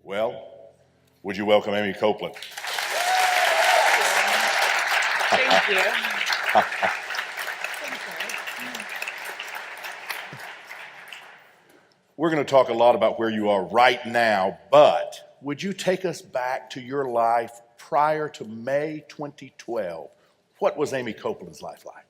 Well, would you welcome Aimee Copeland? Thank you. We're going to talk a lot about where you are right now, but would you take us back to your life prior to May 2012? What was Aimee Copeland's life like?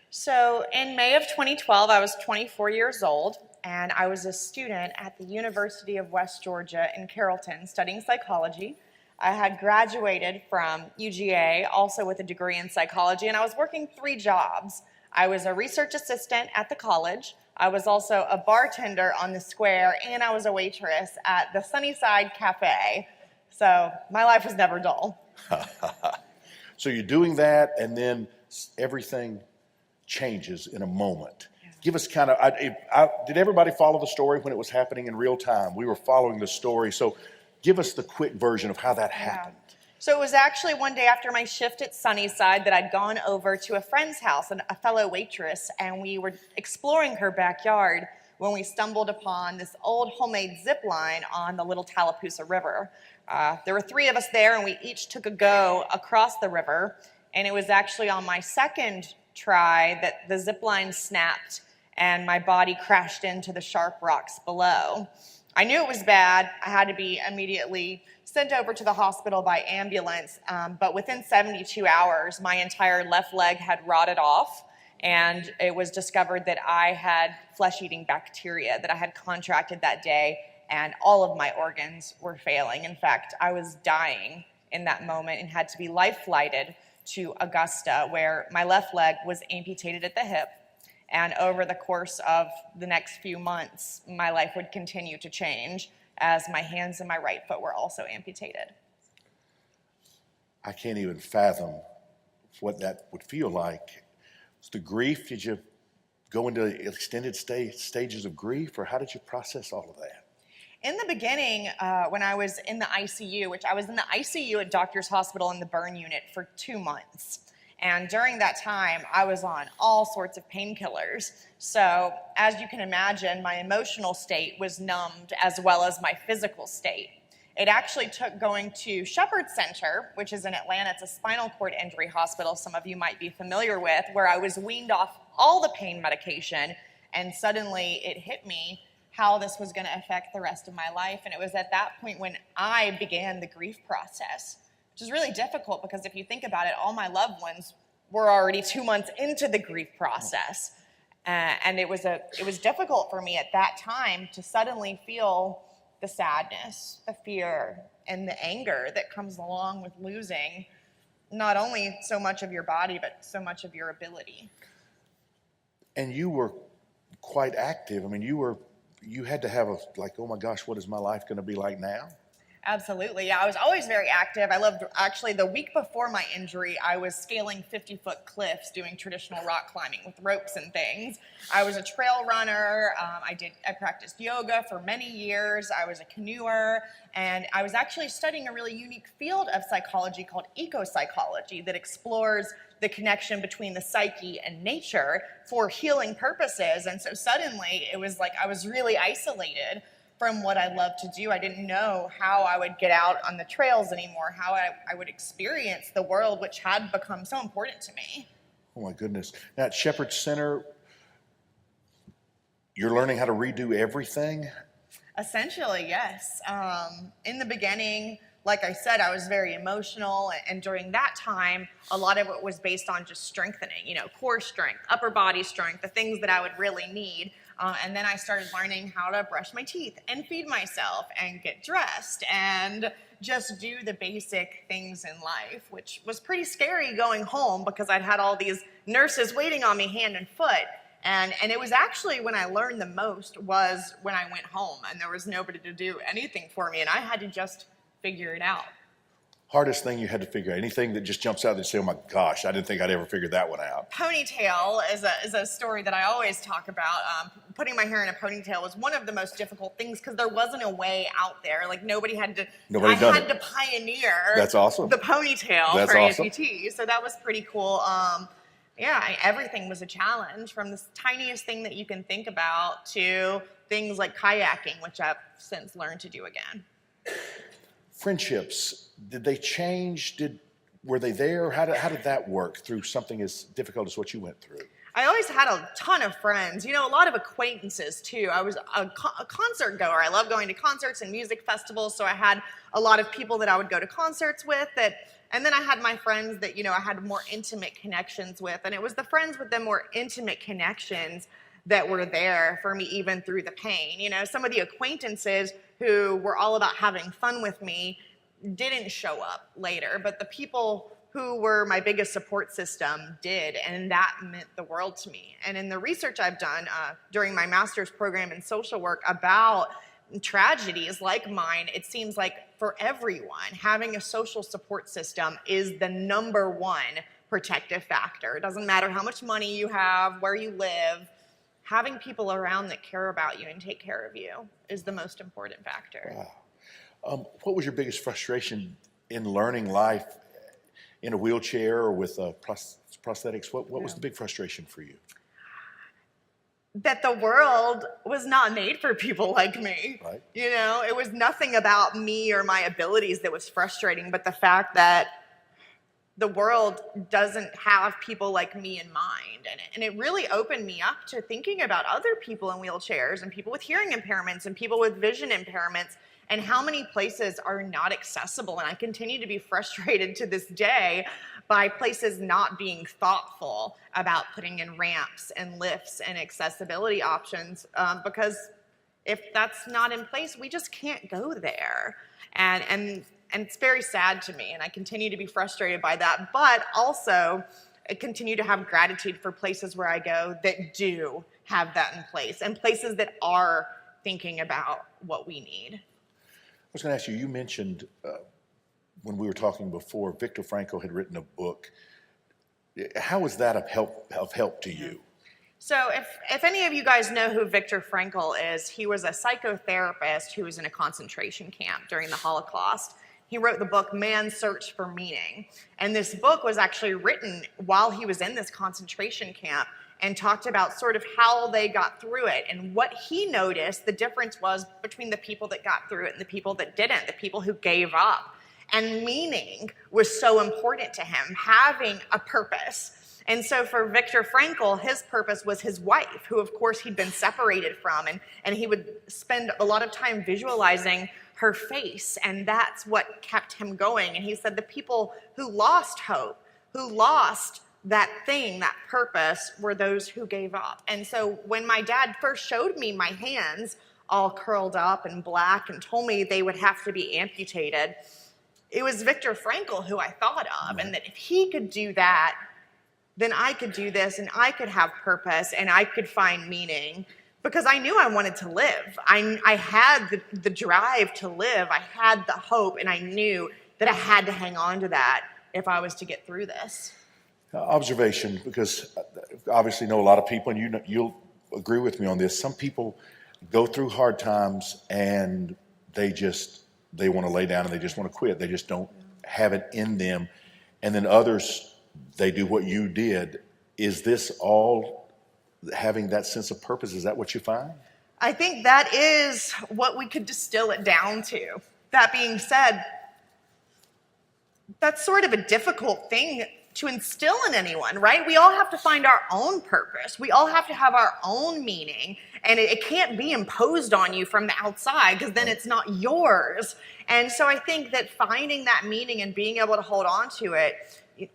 So in May of 2012, I was 24 years old, and I was a student at the University of West Georgia in Carrollton studying psychology. I had graduated from UGA, also with a degree in psychology, and I was working 3 jobs. I was a research assistant at the college, I was also a bartender on the square, and I was a waitress at the Sunnyside Cafe. So my life was never dull. So you're doing that, and then everything changes in a moment. Yeah. Give us kind of, did everybody follow the story when it was happening in real time? We were following the story, so give us the quick version of how that happened. So it was actually one day after my shift at Sunnyside that I'd gone over to a friend's house, a fellow waitress, and we were exploring her backyard when we stumbled upon this old homemade zip line on the Little Tallapoosa River. There were 3 of us there, and we each took a go across the river, and it was actually on my second try that the zip line snapped and my body crashed into the sharp rocks below. I knew it was bad. I had to be immediately sent over to the hospital by ambulance, but within 72 hours, my entire left leg had rotted off, and it was discovered that I had flesh-eating bacteria that I had contracted that day, and all of my organs were failing. In fact, I was dying in that moment and had to be life-flighted to Augusta, where my left leg was amputated at the hip, and over the course of the next few months, my life would continue to change as my hands and my right foot were also amputated. I can't even fathom what that would feel like. Was the grief, did you go into extended stages of grief, or how did you process all of that? In the beginning, when I was in the ICU, which I was in the ICU at Doctor's Hospital in the burn unit for 2 months. And during that time, I was on all sorts of painkillers. So as you can imagine, my emotional state was numbed as well as my physical state. It actually took going to Shepherd Center, which is in Atlanta. It's a spinal cord injury hospital some of you might be familiar with, where I was weaned off all the pain medication, and suddenly it hit me how this was going to affect the rest of my life. And it was at that point when I began the grief process, which is really difficult because if you think about it, all my loved ones were already 2 months into the grief process. And it was difficult for me at that time to suddenly feel the sadness, the fear, and the anger that comes along with losing not only so much of your body, but so much of your ability. And you were quite active. I mean, you had to have oh my gosh, what is my life going to be like now? Absolutely. Yeah, I was always very active. I loved, actually, the week before my injury, I was scaling 50-foot cliffs doing traditional rock climbing with ropes and things. I was a trail runner. I practiced yoga for many years. I was a canoeer. And I was actually studying a really unique field of psychology called eco-psychology that explores the connection between the psyche and nature for healing purposes. And so suddenly it was like I was really isolated from what I love to do. I didn't know how I would get out on the trails anymore, how I would experience the world, which had become so important to me. Oh my goodness. Now at Shepherd Center, you're learning how to redo everything? Essentially, yes. In the beginning, like I said, I was very emotional, and during that time, a lot of it was based on just strengthening, core strength, upper body strength, the things that I would really need. And then I started learning how to brush my teeth and feed myself and get dressed and just do the basic things in life, which was pretty scary going home because I'd had all these nurses waiting on me hand and foot. And it was actually when I learned the most was when I went home and there was nobody to do anything for me and I had to just figure it out. Hardest thing you had to figure out? Anything that just jumps out and say, oh my gosh, I didn't think I'd ever figure that one out? Ponytail is a story that I always talk about. Putting my hair in a ponytail was one of the most difficult things because there wasn't a way out there. Like nobody had to pioneer That's awesome. the ponytail That's for awesome. amputees. So that was pretty cool. Everything was a challenge, from the tiniest thing that you can think about to things like kayaking, which I've since learned to do again. Friendships, did they change? Were they there? How did that work through something as difficult as what you went through? I always had a ton of friends, a lot of acquaintances too. I was a concert goer. I love going to concerts and music festivals, so I had a lot of people that I would go to concerts with and then I had my friends that, I had more intimate connections with, and it was the friends with the more intimate connections that were there for me even through the pain. Some of the acquaintances who were all about having fun with me didn't show up later, but the people who were my biggest support system did, and that meant the world to me. And in the research I've done during my master's program in social work about tragedies like mine, it seems like for everyone, having a social support system is the number one protective factor. It doesn't matter how much money you have, where you live, having people around that care about you and take care of you is the most important factor. Wow. What was your biggest frustration in learning life in a wheelchair or with prosthetics? What was the big frustration for you? That the world was not made for people like me. Right. It was nothing about me or my abilities that was frustrating, but the fact that the world doesn't have people like me in mind. And it really opened me up to thinking about other people in wheelchairs and people with hearing impairments and people with vision impairments and how many places are not accessible. And I continue to be frustrated to this day by places not being thoughtful about putting in ramps and lifts and accessibility options because if that's not in place, we just can't go there. And it's very sad to me, and I continue to be frustrated by that, but also I continue to have gratitude for places where I go that do have that in place and places that are thinking about what we need. I was going to ask you, you mentioned when we were talking before, Viktor Frankl had written a book. How was that of help to you? So if any of you guys know who Viktor Frankl is, he was a psychotherapist who was in a concentration camp during the Holocaust. He wrote the book Man's Search for Meaning. And this book was actually written while he was in this concentration camp and talked about sort of how they got through it. And what he noticed the difference was between the people that got through it and the people that didn't, the people who gave up. And meaning was so important to him, having a purpose. And so for Viktor Frankl, his purpose was his wife, who of course he'd been separated from, and he would spend a lot of time visualizing her face, and that's what kept him going. And he said the people who lost hope, who lost that thing, that purpose, were those who gave up. And so when my dad first showed me my hands all curled up and black and told me they would have to be amputated, it was Viktor Frankl who I thought of, and that if he could do that, then I could do this, and I could have purpose, and I could find meaning, because I knew I wanted to live. I had the drive to live. I had the hope, and I knew that I had to hang on to that if I was to get through this. Observation, because I obviously know a lot of people, and you'll agree with me on this. Some people go through hard times, and they want to lay down, and they just want to quit. They just don't have it in them. And then others, they do what you did. Is this all having that sense of purpose? Is that what you find? I think that is what we could distill it down to. That being said, that's sort of a difficult thing to instill in anyone, right? We all have to find our own purpose. We all have to have our own meaning, and it can't be imposed on you from the outside, because then it's not yours. And so I think that finding that meaning and being able to hold on to it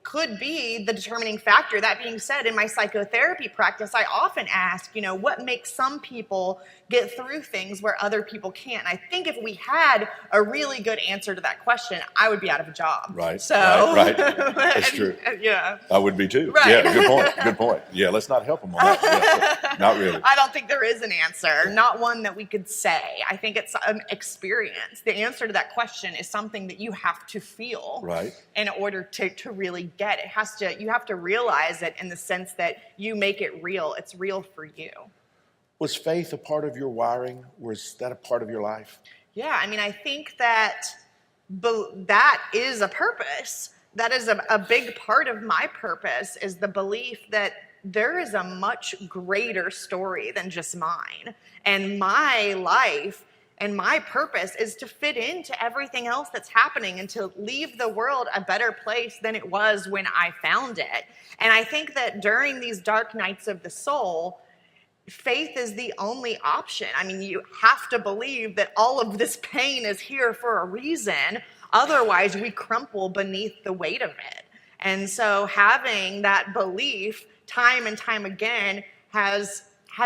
could be the determining factor. That being said, in my psychotherapy practice, I often ask, what makes some people get through things where other people can't? And I think if we had a really good answer to that question, I would be out of a job. Right. So, right. That's true. Yeah. I would be too. Right. Yeah. Good point. Good point. Yeah. Let's not help them on that. Yeah, not really. I don't think there is an answer, not one that we could say. I think it's an experience. The answer to that question is something that you have to feel, right, in order to really get it. You have to realize it in the sense that you make it real. It's real for you. Was faith a part of your wiring? Was that a part of your life? Yeah, I think that that is a purpose. That is a big part of my purpose, is the belief that there is a much greater story than just mine. And my life and my purpose is to fit into everything else that's happening and to leave the world a better place than it was when I found it. And I think that during these dark nights of the soul, faith is the only option. I mean, you have to believe that all of this pain is here for a reason. Otherwise, we crumple beneath the weight of it. And so having that belief time and time again has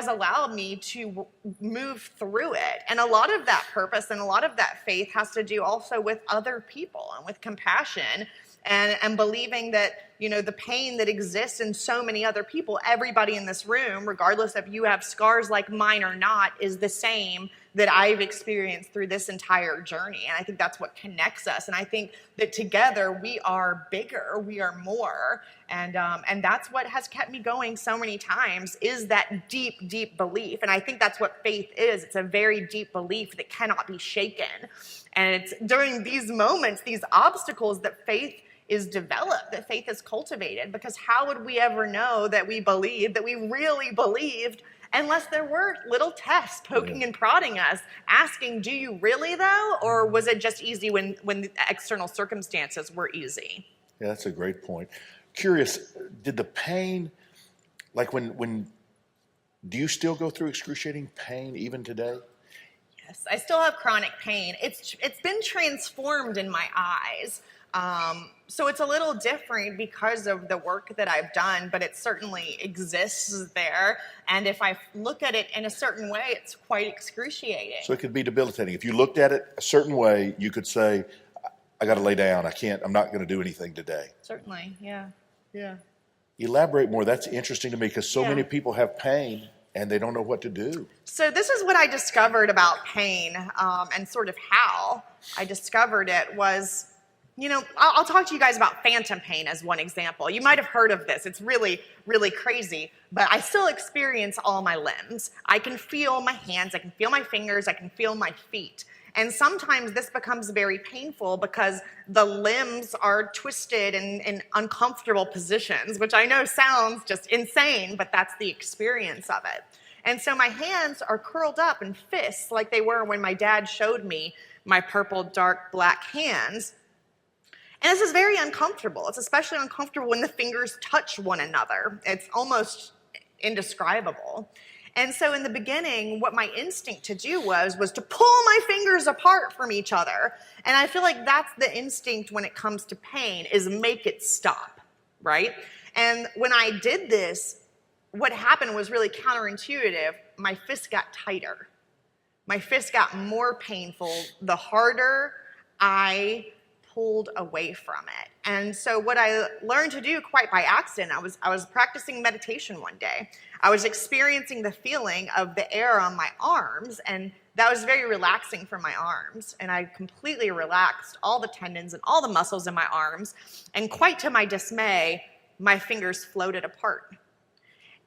allowed me to move through it. And a lot of that purpose and a lot of that faith has to do also with other people and with compassion and believing that, you know, the pain that exists in so many other people, everybody in this room, regardless if you have scars like mine or not, is the same that I've experienced through this entire journey. And I think that's what connects us. And I think that together we are bigger, we are more. And that's what has kept me going so many times, is that deep, deep belief. And I think that's what faith is. It's a very deep belief that cannot be shaken. And it's during these moments, these obstacles, that faith is developed, that faith is cultivated, because how would we ever know that we believed, that we really believed, unless there were little tests poking and prodding us, asking, do you really though? Or was it just easy when the external circumstances were easy? Yeah, that's a great point. Curious, did the pain, like when do you still go through excruciating pain even today? Yes, I still have chronic pain. It's been transformed in my eyes. So it's a little different because of the work that I've done, but it certainly exists there. And if I look at it in a certain way, it's quite excruciating. So it could be debilitating. If you looked at it a certain way, you could say, I got to lay down. I'm not going to do anything today. Certainly, yeah. Yeah. Elaborate more. That's interesting to me, because so many people have pain and they don't know what to do. So this is what I discovered about pain, and sort of how I discovered it was, you know, I'll talk to you guys about phantom pain as one example. You might have heard of this. It's really, really crazy, but I still experience all my limbs. I can feel my hands, I can feel my fingers, I can feel my feet. And sometimes this becomes very painful because the limbs are twisted in uncomfortable positions, which I know sounds just insane, but that's the experience of it. And so my hands are curled up in fists like they were when my dad showed me my purple, dark, black hands. And this is very uncomfortable. It's especially uncomfortable when the fingers touch one another. It's almost indescribable. And so in the beginning, what my instinct to do was to pull my fingers apart from each other. And I feel like that's the instinct when it comes to pain, is make it stop, right? And when I did this, what happened was really counterintuitive. My fist got tighter. My fist got more painful the harder I pulled away from it. And so what I learned to do quite by accident, I was practicing meditation one day. I was experiencing the feeling of the air on my arms, and that was very relaxing for my arms. And I completely relaxed all the tendons and all the muscles in my arms. And quite to my dismay, my fingers floated apart.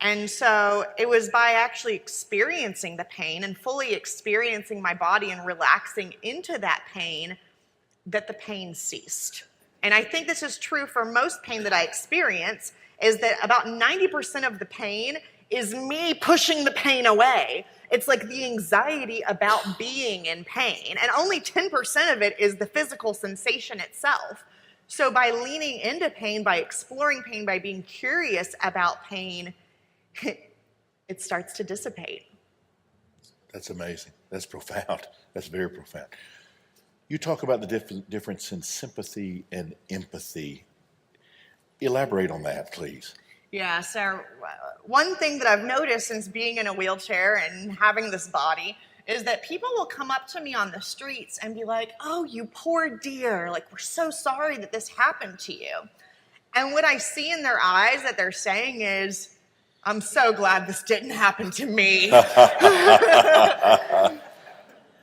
And so it was by actually experiencing the pain and fully experiencing my body and relaxing into that pain that the pain ceased. And I think this is true for most pain that I experience, is that about 90% of the pain is me pushing the pain away. It's like the anxiety about being in pain. And only 10% of it is the physical sensation itself. So by leaning into pain, by exploring pain, by being curious about pain, it starts to dissipate. That's amazing. That's profound. That's very profound. You talk about the difference in sympathy and empathy. Elaborate on that, please. Yeah, so one thing that I've noticed since being in a wheelchair and having this body is that people will come up to me on the streets and be like, oh, you poor dear, like, we're so sorry that this happened to you. And what I see in their eyes that they're saying is, I'm so glad this didn't happen to me.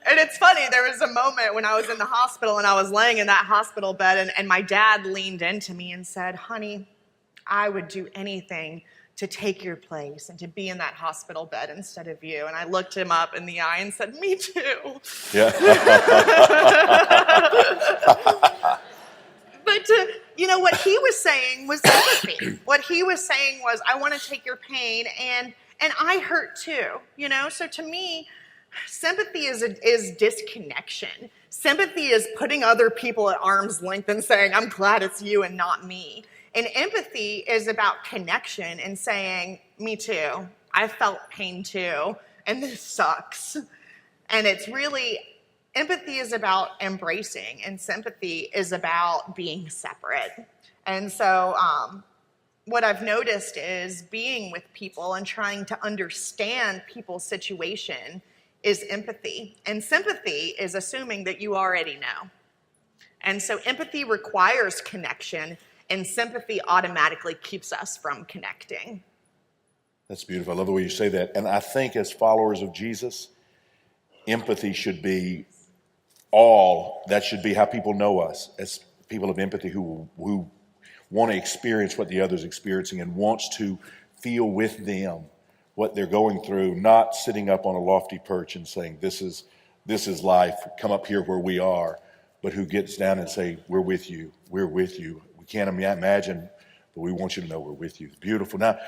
And it's funny, there was a moment when I was in the hospital and I was laying in that hospital bed and my dad leaned into me and said, honey, I would do anything to take your place and to be in that hospital bed instead of you. And I looked him up in the eye and said, me too. Yeah. But you know, what he was saying was empathy. What he was saying was, I want to take your pain and I hurt too, you know? So to me, Sympathy is disconnection. Sympathy is putting other people at arm's length and saying, I'm glad it's you and not me. And empathy is about connection and saying, me too. I felt pain too, and this sucks. And it's really, empathy is about embracing, and sympathy is about being separate. And so what I've noticed is being with people and trying to understand people's situation is empathy. And sympathy is assuming that you already know. And so empathy requires connection, and sympathy automatically keeps us from connecting. That's beautiful. I love the way you say that. And I think as followers of Jesus, empathy should be that should be how people know us, as people of empathy who want to experience what the other's experiencing and wants to feel with them what they're going through, not sitting up on a lofty perch and saying, this is life, come up here where we are, but who gets down and say, we're with you. We can't imagine, but we want you to know we're with you. It's beautiful. Now,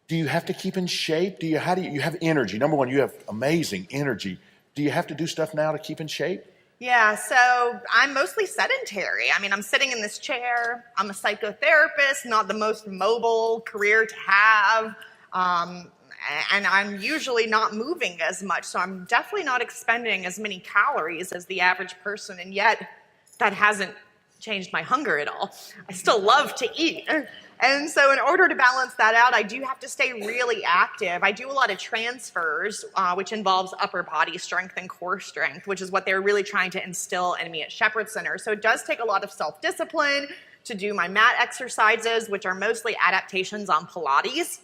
do you have to keep in shape? You have energy? Number one, you have amazing energy. Do you have to do stuff now to keep in shape? Yeah, so I'm mostly sedentary. I mean, I'm sitting in this chair. I'm a psychotherapist, not the most mobile career to have. And I'm usually not moving as much, so I'm definitely not expending as many calories as the average person, and yet that hasn't changed my hunger at all. I still love to eat. And so in order to balance that out, I do have to stay really active. I do a lot of transfers, which involves upper body strength and core strength, which is what they're really trying to instill in me at Shepherd Center. So it does take a lot of self-discipline to do my mat exercises, which are mostly adaptations on Pilates.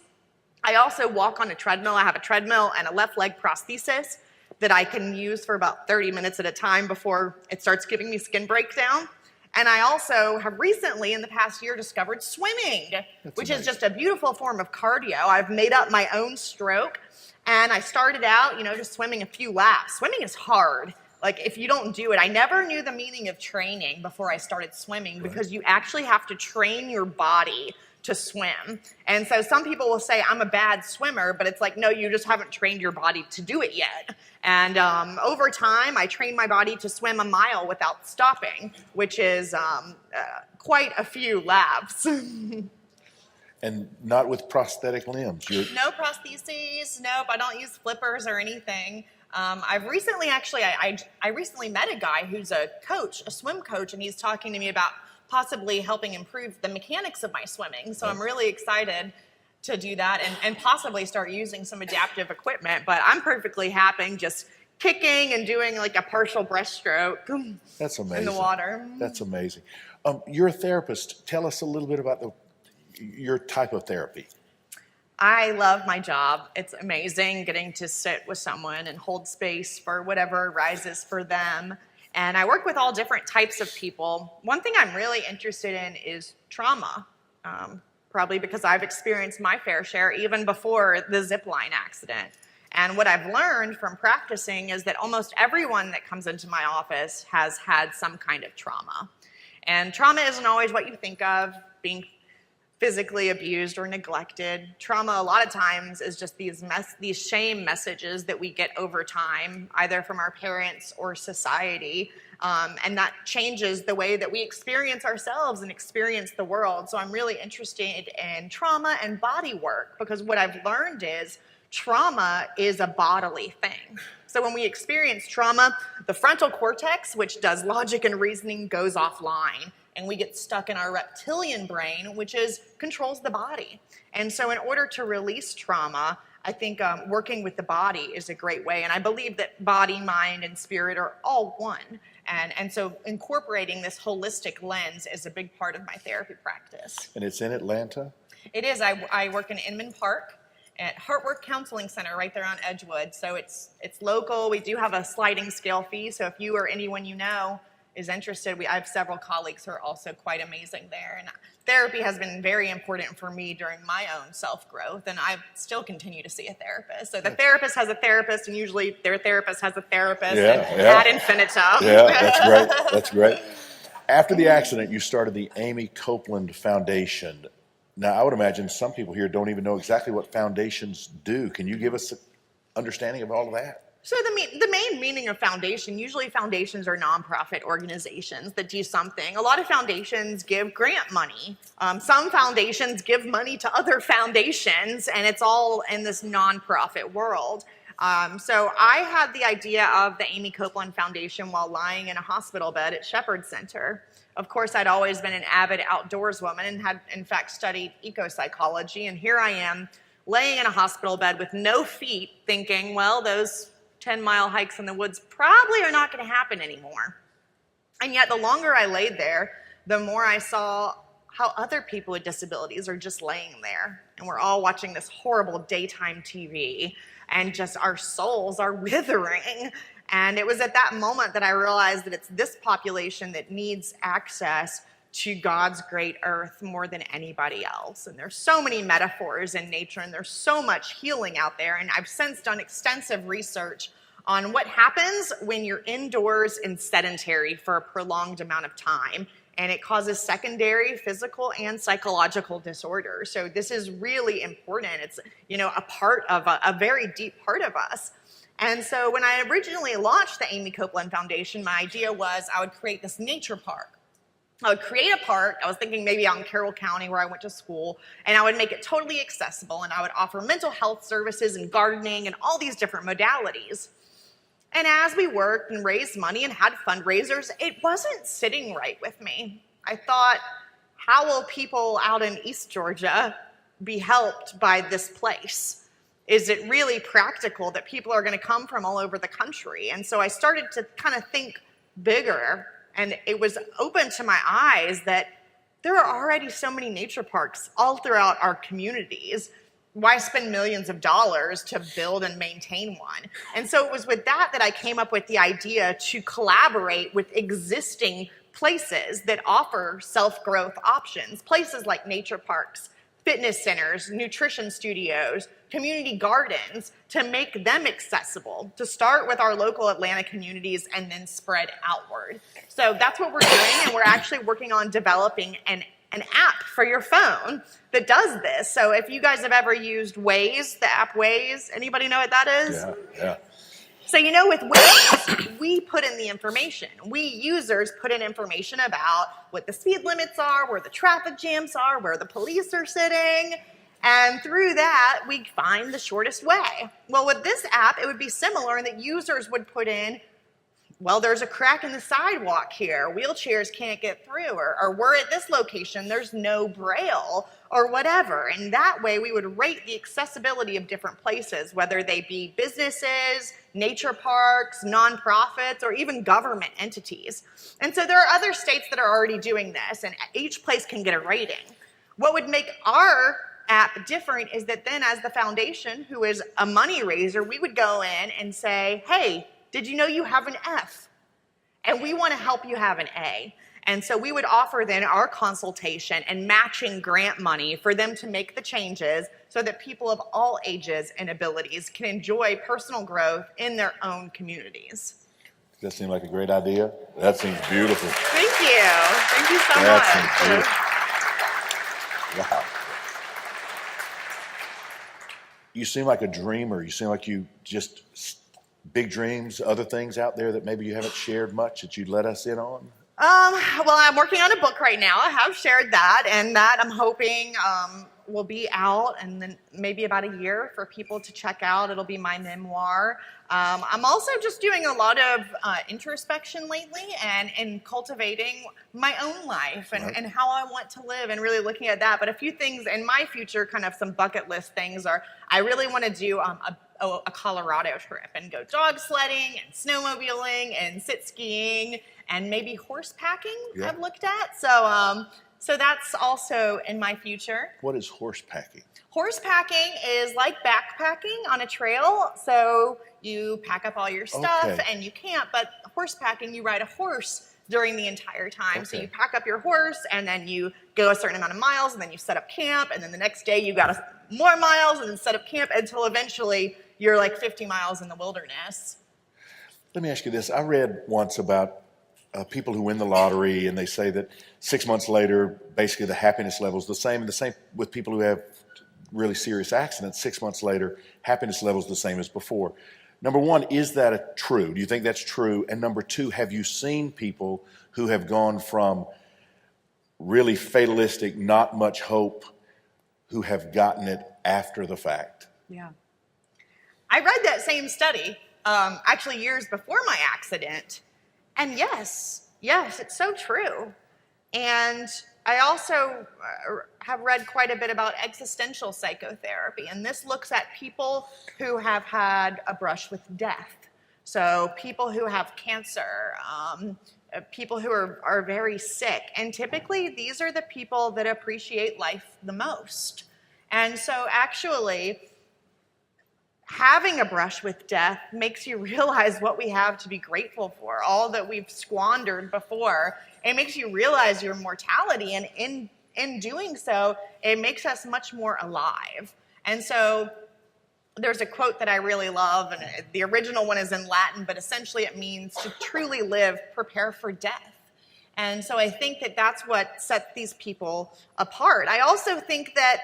I also walk on a treadmill. I have a treadmill and a left leg prosthesis that I can use for about 30 minutes at a time before it starts giving me skin breakdown. And I also have recently, in the past year, discovered swimming, which is just a beautiful form of cardio. I've made up my own stroke, and I started out, just swimming a few laps. Swimming is hard. Like, if you don't do it, I never knew the meaning of training before I started swimming, because you actually have to train your body to swim. And so some people will say, I'm a bad swimmer, but it's like, no, you just haven't trained your body to do it yet. And over time, I trained my body to swim a mile without stopping, which is quite a few laps. And not with prosthetic limbs. No prostheses, nope, I don't use flippers or anything. I've recently, I recently met a guy who's a coach, a swim coach, and he's talking to me about possibly helping improve the mechanics of my swimming. So I'm really excited to do that and possibly start using some adaptive equipment. But I'm perfectly happy just kicking and doing like a partial breaststroke. That's amazing. In the water. That's amazing. You're a therapist. Tell us a little bit about your type of therapy. I love my job. It's amazing getting to sit with someone and hold space for whatever arises for them. And I work with all different types of people. One thing I'm really interested in is trauma, probably because I've experienced my fair share even before the zipline accident. And what I've learned from practicing is that almost everyone that comes into my office has had some kind of trauma. And trauma isn't always what you think of, being physically abused or neglected. Trauma a lot of times is just these shame messages that we get over time, either from our parents or society, and that changes the way that we experience ourselves and experience the world. So I'm really interested in trauma and body work, because what I've learned is trauma is a bodily thing. So when we experience trauma, the frontal cortex, which does logic and reasoning, goes offline. And we get stuck in our reptilian brain, which controls the body. And so in order to release trauma, I think working with the body is a great way. And I believe that body, mind, and spirit are all one. And so incorporating this holistic lens is a big part of my therapy practice. And it's in Atlanta? It is. I work in Inman Park at Heartwork Counseling Center right there on Edgewood. So it's local. We do have a sliding scale fee. So if you or anyone you know is interested, I have several colleagues who are also quite amazing there. And therapy has been very important for me during my own self-growth, and I still continue to see a therapist. So the therapist has a therapist, and usually their therapist has a therapist, ad infinitum. Yeah, that's great. That's great. After the accident, you started the Aimee Copeland Foundation. Now, I would imagine some people here don't even know exactly what foundations do. Can you give us an understanding of all of that? So the main meaning of foundation, usually foundations are nonprofit organizations that do something. A lot of foundations give grant money. Some foundations give money to other foundations, and it's all in this nonprofit world. So I had the idea of the Aimee Copeland Foundation while lying in a hospital bed at Shepherd Center. Of course, I'd always been an avid outdoors woman and had, in fact, studied eco-psychology, and here I am laying in a hospital bed with no feet thinking, well, those 10-mile hikes in the woods probably are not going to happen anymore. And yet the longer I laid there, the more I saw how other people with disabilities are just laying there. And we're all watching this horrible daytime TV, and just our souls are withering. And it was at that moment that I realized that it's this population that needs access to God's great earth more than anybody else. And there's so many metaphors in nature, and there's so much healing out there. And I've since done extensive research on what happens when you're indoors and sedentary for a prolonged amount of time. And it causes secondary physical and psychological disorders. So this is really important. It's, a part of a very deep part of us. And so when I originally launched the Aimee Copeland Foundation, my idea was I would create this nature park. I would create a park. I was thinking maybe out in Carroll County where I went to school, and I would make it totally accessible, and I would offer mental health services and gardening and all these different modalities. And as we worked and raised money and had fundraisers, it wasn't sitting right with me. I thought, how will people out in East Georgia be helped by this place? Is it really practical that people are going to come from all over the country? And so I started to kind of think bigger. And it was open to my eyes that there are already so many nature parks all throughout our communities. Why spend millions of dollars to build and maintain one? And so it was with that I came up with the idea to collaborate with existing places that offer self-growth options, places like nature parks, fitness centers, nutrition studios, community gardens, to make them accessible, to start with our local Atlanta communities and then spread outward. So that's what we're doing, and we're actually working on developing an app for your phone that does this. So if you guys have ever used Waze, the app Waze, anybody know what that is? Yeah. So with Waze, we put in the information. We users put in information about what the speed limits are, where the traffic jams are, where the police are sitting, and through that, we find the shortest way. Well, with this app, it would be similar in that users would put in, well, there's a crack in the sidewalk here, wheelchairs can't get through, or we're at this location, there's no braille, or whatever. And that way we would rate the accessibility of different places, whether they be businesses, nature parks, nonprofits, or even government entities. And so there are other states that are already doing this, and each place can get a rating. What would make our app different is that then as the foundation, who is a money raiser, we would go in and say, hey, did you know you have an F? And we want to help you have an A. And so we would offer then our consultation and matching grant money for them to make the changes so that people of all ages and abilities can enjoy personal growth in their own communities. Does that seem like a great idea? That seems beautiful. Thank you. Thank you so much. Wow. You seem like a dreamer. You seem like you just big dreams, other things out there that maybe you haven't shared much that you'd let us in on? Well, I'm working on a book right now. I have shared that, and that I'm hoping will be out in then maybe about a year for people to check out. It'll be my memoir. I'm also just doing a lot of introspection lately and cultivating my own life and how I want to live and really looking at that. But a few things in my future, kind of some bucket list things are, I really want to do a Colorado trip and go dog sledding and snowmobiling and sit skiing and maybe horse packing. Yeah. I've looked at. So that's also in my future. What is horse packing? Horse packing is like backpacking on a trail. So you pack up all your stuff and you camp, but horse packing, you ride a horse during the entire time. So you pack up your horse and then you go a certain amount of miles and then you set up camp, and then the next day you got more miles and then set up camp until eventually you're like 50 miles in the wilderness. Let me ask you this. I read once about people who win the lottery, and they say that 6 months later, basically the happiness level is the same. And the same with people who have really serious accidents. 6 months later, happiness level is the same as before. Number one, is that true? Do you think that's true? And number two, have you seen people who have gone from really fatalistic, not much hope, who have gotten it after the fact? Yeah. I read that same study, actually years before my accident. And yes, it's so true. And I also have read quite a bit about existential psychotherapy, and this looks at people who have had a brush with death. So people who have cancer, people who are very sick, and typically these are the people that appreciate life the most. And so actually, having a brush with death makes you realize what we have to be grateful for, all that we've squandered before. It makes you realize your mortality, and in doing so, it makes us much more alive. And so there's a quote that I really love, and the original one is in Latin, but essentially it means to truly live, prepare for death. And so I think that that's what sets these people apart. I also think that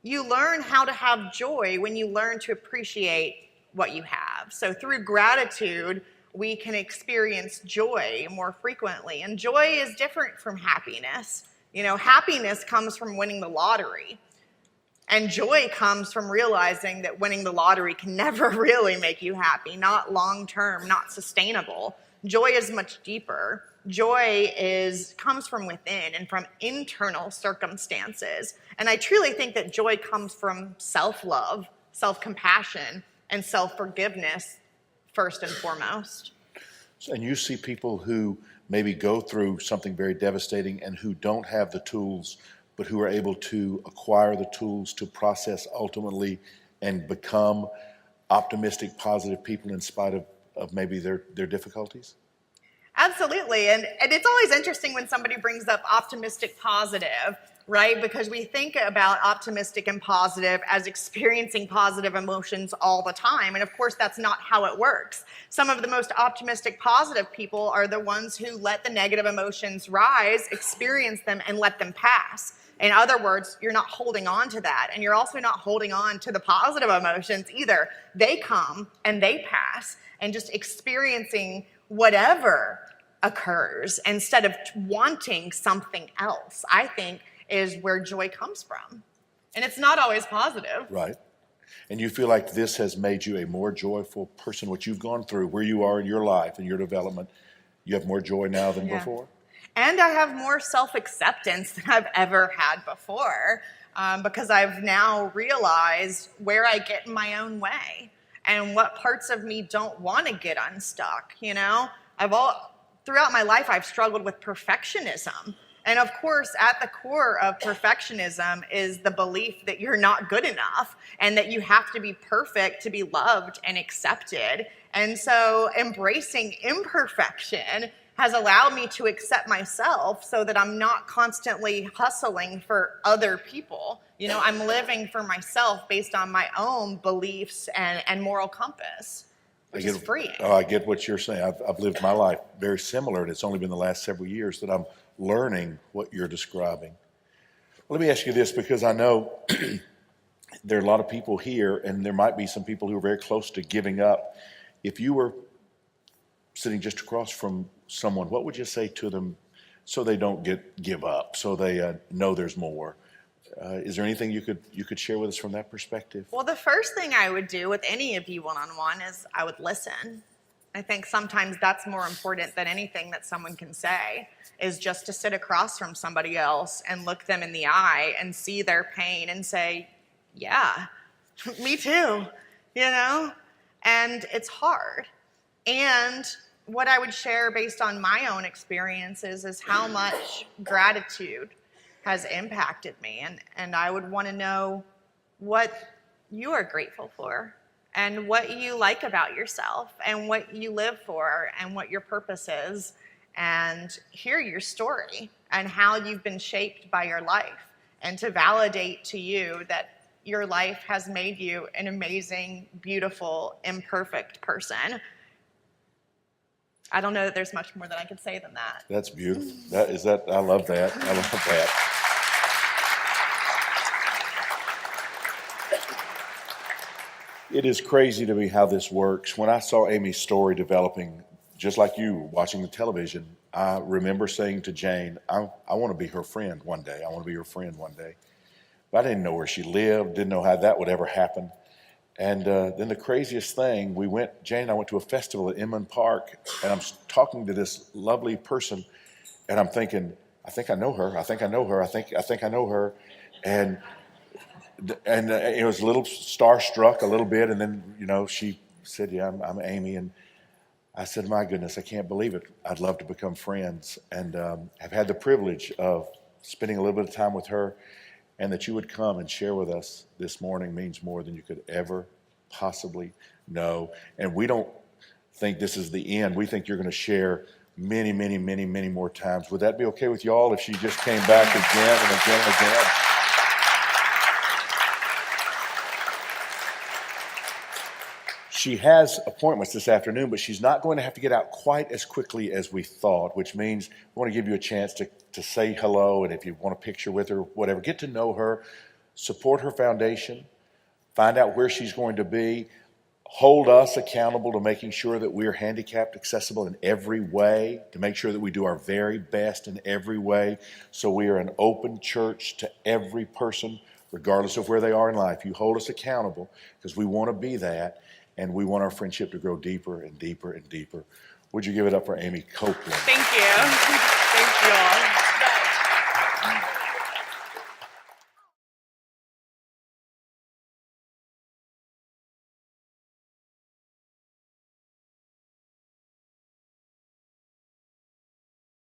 you learn how to have joy when you learn to appreciate what you have. So through gratitude, we can experience joy more frequently. And joy is different from happiness. You know, happiness comes from winning the lottery. And joy comes from realizing that winning the lottery can never really make you happy, not long-term, not sustainable. Joy is much deeper. Joy comes from within and from internal circumstances. And I truly think that joy comes from self-love, self-compassion, and self-forgiveness first and foremost. And you see people who maybe go through something very devastating and who don't have the tools, but who are able to acquire the tools to process ultimately and become optimistic, positive people in spite of maybe their difficulties? Absolutely. And it's always interesting when somebody brings up optimistic, positive, right? Because we think about optimistic and positive as experiencing positive emotions all the time. And of course, that's not how it works. Some of the most optimistic, positive people are the ones who let the negative emotions rise, experience them, and let them pass. In other words, you're not holding on to that. And you're also not holding on to the positive emotions either. They come and they pass, and just experiencing whatever occurs instead of wanting something else, I think, is where joy comes from. And it's not always positive. Right. And you feel like this has made you a more joyful person, what you've gone through, where you are in your life and your development. You have more joy now than before? And I have more self-acceptance than I've ever had before, because I've now realized where I get in my own way and what parts of me don't want to get unstuck. You know, throughout my life, I've struggled with perfectionism. And of course, at the core of perfectionism is the belief that you're not good enough and that you have to be perfect to be loved and accepted. And so embracing imperfection has allowed me to accept myself so that I'm not constantly hustling for other people. You know, I'm living for myself based on my own beliefs and moral compass, which is freeing. Oh, I get what you're saying. I've lived my life very similar, and it's only been the last several years that I'm learning what you're describing. Let me ask you this, because I know there are a lot of people here, and there might be some people who are very close to giving up. If you were sitting just across from someone, what would you say to them so they don't give up, so they know there's more? Is there anything you could share with us from that perspective? Well, the first thing I would do with any of you one-on-one is I would listen. I think sometimes that's more important than anything that someone can say, is just to sit across from somebody else and look them in the eye and see their pain and say, yeah, me too, you know? And it's hard. And what I would share based on my own experiences is how much gratitude has impacted me. And I would want to know what you are grateful for and what you like about yourself and what you live for and what your purpose is, and hear your story and how you've been shaped by your life, and to validate to you that your life has made you an amazing, beautiful, imperfect person. I don't know that there's much more that I could say than that. That's beautiful. I love that. I love that. It is crazy to me how this works. When I saw Aimee's story developing, just like you watching the television, I remember saying to Jane, I want to be her friend one day. I want to be her friend one day. But I didn't know where she lived, didn't know how that would ever happen. And then the craziest thing, Jane and I went to a festival at Inman Park, and I'm talking to this lovely person, and I'm thinking, I think I know her. I think I know her. I think I know her. And it was a little starstruck a little bit, and then she said, "Yeah, I'm Aimee," and I said, "My goodness, I can't believe it. I'd love to become friends," and have had the privilege of spending a little bit of time with her, and that you would come and share with us this morning means more than you could ever possibly know. And we don't think this is the end. We think you're going to share many, many, many, many more times. Would that be okay with y'all if she just came back again and again and again? She has appointments this afternoon, but she's not going to have to get out quite as quickly as we thought, which means we want to give you a chance to say hello, and if you want a picture with her, whatever, get to know her, support her foundation, find out where she's going to be, hold us accountable to making sure that we're handicapped accessible in every way, to make sure that we do our very best in every way, so we are an open church to every person, regardless of where they are in life. You hold us accountable because we want to be that. And we want our friendship to grow deeper and deeper and deeper. Would you give it up for Aimee Copeland? Thank you. Thank you all.